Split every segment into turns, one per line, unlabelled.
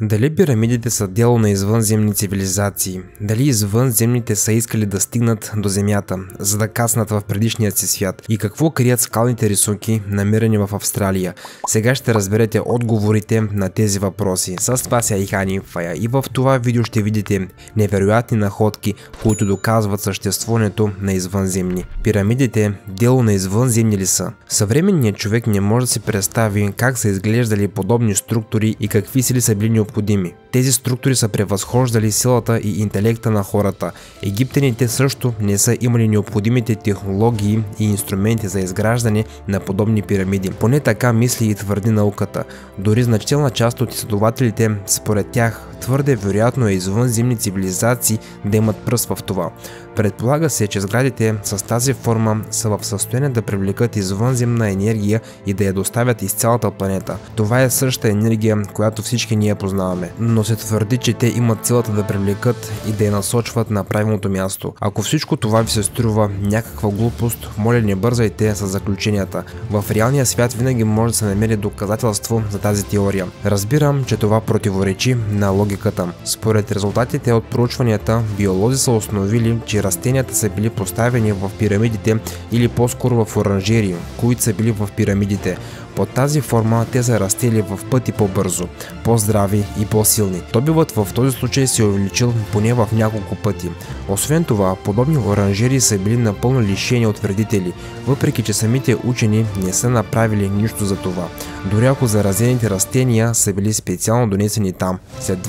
Дали пирамидите са дело на извънземни цивилизации? Дали извънземните са искали да стигнат до Земята, за да кацнат в предишния си свят? И какво крият скалните рисунки, намирани в Австралия? Сега ще разберете отговорите на тези въпроси. С това се Айхан Инфая и в това видео ще видите невероятни находки, които доказват съществуването на извънземни. Пирамидите дело на извънземни ли са? Съвременният човек не може да си представи как са изглеждали подобни структури и какви сили са били необходими. Тези структури са превъзхождали силата и интелекта на хората. Египтяните също не са имали необходимите технологии и инструменти за изграждане на подобни пирамиди. Поне така мисли и твърди науката. Дори значителна част от изследователите, според тях, твърде вероятно е извънземни цивилизации да имат пръст в това. Предполага се, че сградите с тази форма са в състояние да привлекат извънземна енергия и да я доставят из цялата планета. Това е същата енергия, която всички ние познаваме, но се твърди, че те имат силата да привлекат и да я насочват на правилното място. Ако всичко това ви се струва някаква глупост, моля не бързайте с заключенията. В реалния свят винаги може да се намери доказателство за тази теория. Разбирам, че това противоречи на логиката. Според резултатите от проучванията, биолози са установили, че растенията са били поставени в пирамидите или по-скоро в оранжерии, които са били в пирамидите. Под тази форма те са растели в пъти по-бързо, по-здрави и по-силни. Добивът в този случай се е увеличил поне в няколко пъти. Освен това, подобни оранжерии са били напълно лишени от вредители, въпреки че самите учени не са направили нищо за това. Дори ако заразените растения са били специално донесени там след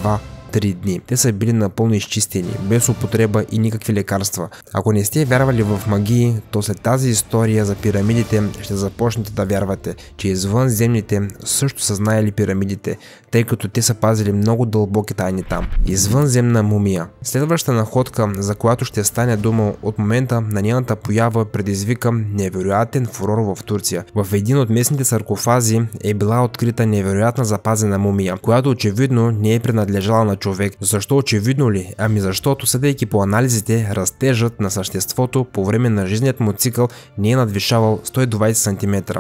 2-3 дни. Те са били напълно изчистени, без употреба и никакви лекарства. Ако не сте вярвали в магии, то след тази история за пирамидите ще започнете да вярвате, че извънземните също са знаели пирамидите, тъй като те са пазили много дълбоки тайни там. Извънземна мумия. Следващата находка, за която ще стане дума от момента на нейната поява, предизвика невероятен фурор в Турция. В един от местните саркофази е била открита невероятна запазена мумия, която очевидно не е принадлежала на човек. Защо очевидно ли? Ами защото, съдейки по анализите, растежът на съществото по време на жизненият му цикъл не е надвишавал 120 см.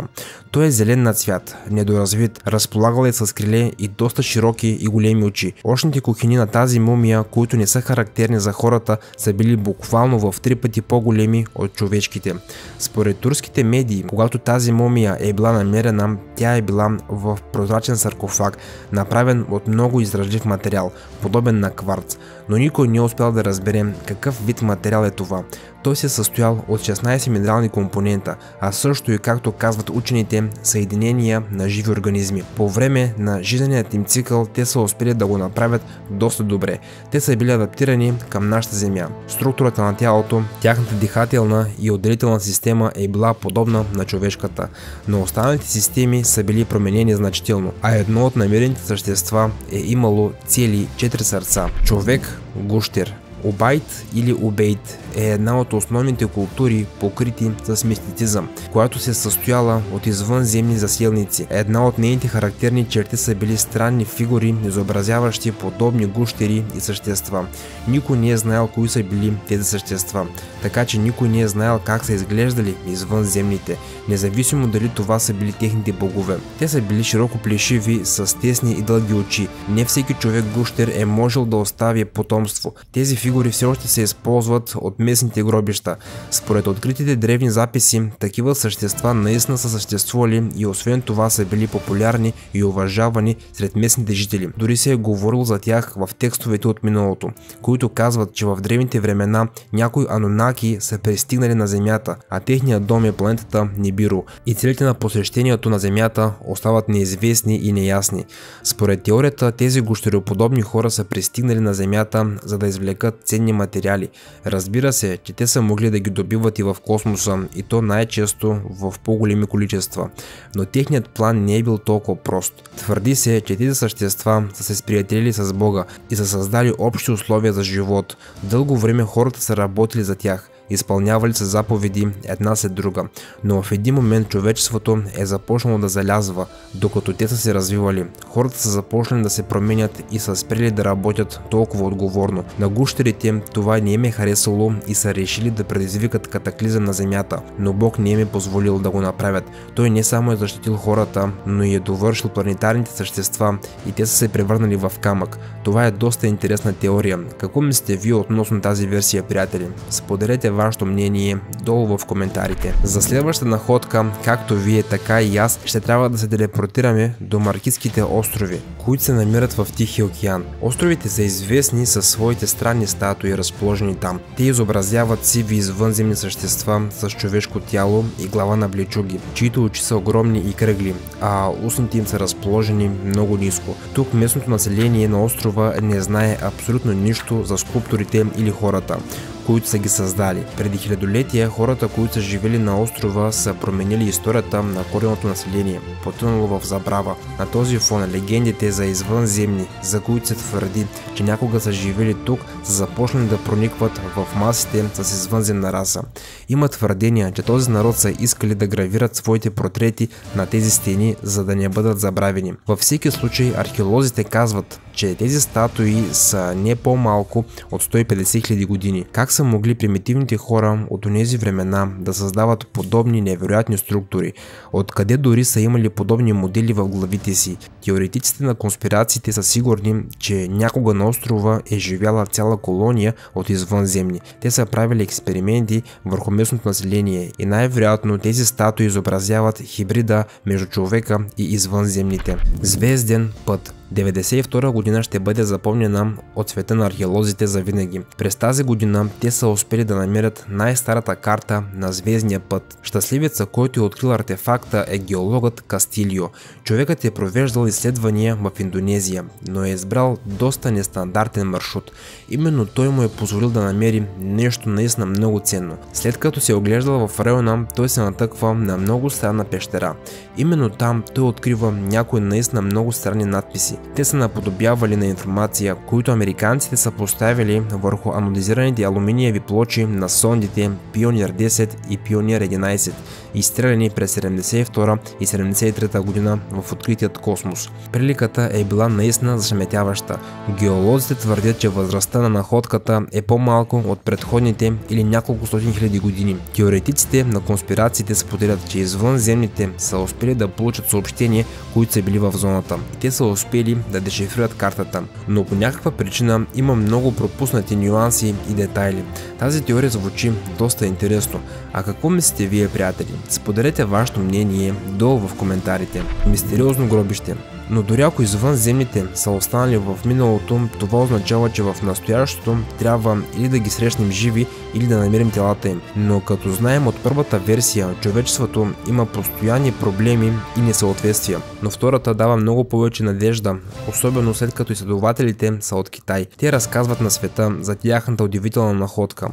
Той е зелен на цвят, недоразвит, разполагал е с криле и доста широки и големи очи. Очните кухини на тази мумия, които не са характерни за хората, са били буквално в 3 пъти по-големи от човешките. Според турските медии, когато тази мумия е била намерена, тя е била в прозрачен саркофаг, направен от много издръжлив материал, подобен на кварц, но никой не е успял да разбере какъв вид материал е това. Той се състоял от 16 минерални компонента, а също и, както казват учените, съединения на живи организми. По време на жизненият им цикъл те са успели да го направят доста добре. Те са били адаптирани към нашата Земя. Структурата на тялото, тяхната дихателна и отделителна система е била подобна на човешката, но останалите системи са били променени значително, а едно от намерените същества е имало цели 4 сърца. Човек – гущер. Убайт или Убейт е една от основните култури, покрити с мистицизъм, която се състояла от извънземни засилници. Една от нейните характерни черти са били странни фигури, изобразяващи подобни гущери и същества. Никой не е знаел кои са били тези същества, така че никой не е знаел как са изглеждали извънземните, независимо дали това са били техните богове. Те са били широко плешиви с тесни и дълги очи. Не всеки човек гущер е можел да остави потомство. Тези фигури все още се използват от местните гробища. Според откритите древни записи, такива същества наистина са съществували и освен това са били популярни и уважавани сред местните жители. Дори се е говорило за тях в текстовете от миналото, които казват, че в древните времена някои анунаки са пристигнали на Земята, а техният дом е планетата Нибиру и целите на посещението на Земята остават неизвестни и неясни. Според теорията, тези гущероподобни хора са пристигнали на Земята, за да извлекат ценни материали. Разбира се, че те са могли да ги добиват и в космоса, и то най-често в по-големи количества. Но техният план не е бил толкова прост. Твърди се, че тези същества са се сприятелили с Бога и са създали общи условия за живот. Дълго време хората са работили за тях. изпълнявали се заповеди една след друга, но в един момент човечеството е започнало да залязва, докато те са се развивали. Хората са започнали да се променят и са спрели да работят толкова отговорно. На гущерите това не им е харесало и са решили да предизвикат катаклизъм на земята, но Бог не им е позволил да го направят. Той не само е защитил хората, но и е довършил планетарните същества и те са се превърнали в камък. Това е доста интересна теория. Какво мислите вие относно тази версия, приятели? Споделете вашето мнение долу в коментарите. За следващата находка, както вие, така и аз, ще трябва да се телепортираме до Маркизските острови, които се намират в Тихия океан. Островите са известни със своите странни статуи, разположени там. Те изобразяват сиви извънземни същества с човешко тяло и глава на блечуги, чието очи са огромни и кръгли, а устните им са разположени много ниско. Тук местното население на острова не знае абсолютно нищо за скулптурите или хората, които са ги създали. Преди хилядолетия хората, които са живели на острова, са променили историята на коренното население, потънало в забрава. На този фон легендите за извънземни, за които се твърди, че някога са живели тук, са започнали да проникват в масите с извънземна раса. Има твърдения, че този народ са искали да гравират своите портрети на тези стени, за да не бъдат забравени. Във всеки случай археолозите казват, че тези статуи са не по-малко от 150 000 години. Как са могли примитивните хора от онези времена да създават подобни невероятни структури? Откъде дори са имали подобни модели в главите си? Теоретиците на конспирациите са сигурни, че някога на острова е живяла цяла колония от извънземни. Те са правили експерименти върху местното население и най-вероятно тези статуи изобразяват хибрида между човека и извънземните. Звезден път. 1992 година ще бъде запомнена от света на археолозите завинаги. През тази година те са успели да намерят най-старата карта на звездния път. Щастливеца, който е открил артефакта, е геологът Кастилио. Човекът е провеждал изследвания в Индонезия, но е избрал доста нестандартен маршрут. Именно той му е позволил да намери нещо наистина много ценно. След като се е оглеждал в района, той се натъква на много странна пещера. Именно там той открива някои наистина много странни надписи. Те са наподобявали на информация, които американците са поставили върху анодизираните алуминиеви плочи на сондите Пионер 10 и Пионер 11, изстреляни през 72 и 73 година в откритият космос. Приликата е била наистина зашеметяваща. Геолозите твърдят, че възрастта на находката е по-малко от предходните или няколко стотин хиляди години. Теоретиците на конспирациите споделят, че извънземните са успели да получат съобщения, които са били в зоната. И те са успели да дешифрират картата, но по някаква причина има много пропуснати нюанси и детайли. Тази теория звучи доста интересно. А какво мислите вие, приятели? Споделете вашето мнение долу в коментарите. Мистериозно гробище. Но дори ако извънземните са останали в миналото, това означава, че в настоящето трябва или да ги срещнем живи, или да намерим телата им. Но като знаем от първата версия, човечеството има постоянни проблеми и несъответствия. Но втората дава много повече надежда, особено след като изследователите са от Китай. Те разказват на света за тяхната удивителна находка.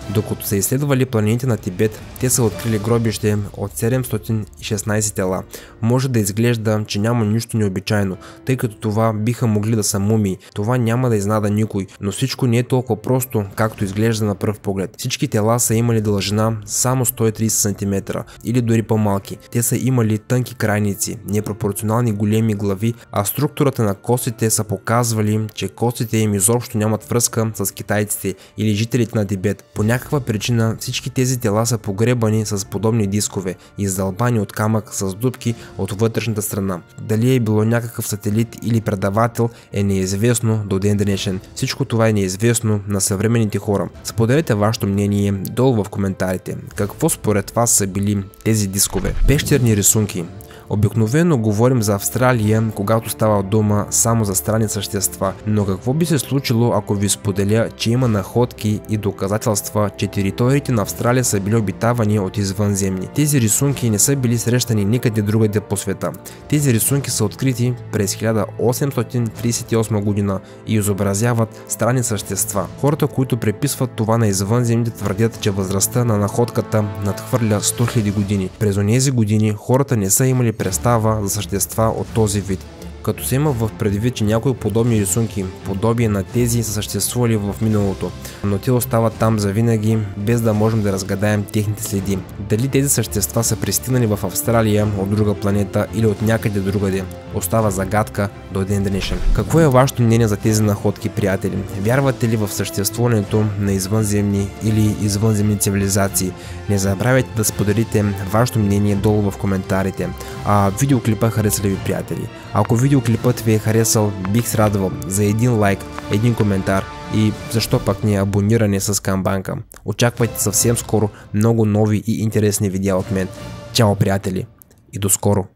Докато са изследвали планините на Тибет, те са открили гробище от 716 тела. Може да изглежда, че няма нищо необичайно, тъй като това биха могли да са мумии. Това няма да изнада никой, но всичко не е толкова просто, както изглежда на пръв поглед. Всички тела са имали дължина само 130 см или дори по-малки. Те са имали тънки крайници, непропорционални големи глави, а структурата на костите са показвали, че костите им изобщо нямат връзка с китайците или жителите на Тибет. По някаква причина всички тези тела са погребани с подобни дискове, издълбани от камък с дупки от вътрешната страна. Дали е било някакъв сателит или предавател е неизвестно до ден днешен. Всичко това е неизвестно на съвременните хора. Споделете вашето мнение долу в коментарите. Какво според вас са били тези дискове? Пещерни рисунки. Обикновено говорим за Австралия, когато става дума само за странни същества, но какво би се случило, ако ви споделя, че има находки и доказателства, че териториите на Австралия са били обитавани от извънземни. Тези рисунки не са били срещани никъде другаде по света. Тези рисунки са открити през 1838 година и изобразяват странни същества. Хората, които преписват това на извънземните, твърдят, че възрастта на находката надхвърля 100 000 години. През онези години хората не са имали представа за същества от този вид. като се има в предвид, че някои подобни рисунки, подобие на тези, са съществували в миналото, но те остават там завинаги, без да можем да разгадаем техните следи. Дали тези същества са пристигнали в Австралия от друга планета или от някъде другаде, остава загадка до ден днешен. Какво е вашето мнение за тези находки, приятели? Вярвате ли в съществуването на извънземни или извънземни цивилизации? Не забравяйте да споделите вашето мнение долу в коментарите. А видеоклипа хареса ли ви, приятели? Ако видеоклипът ви е харесал, бих се радвал за един лайк, един коментар и защо пък не абониране с камбанка. Очаквайте съвсем скоро много нови и интересни видеа от мен. Чао, приятели, и до скоро!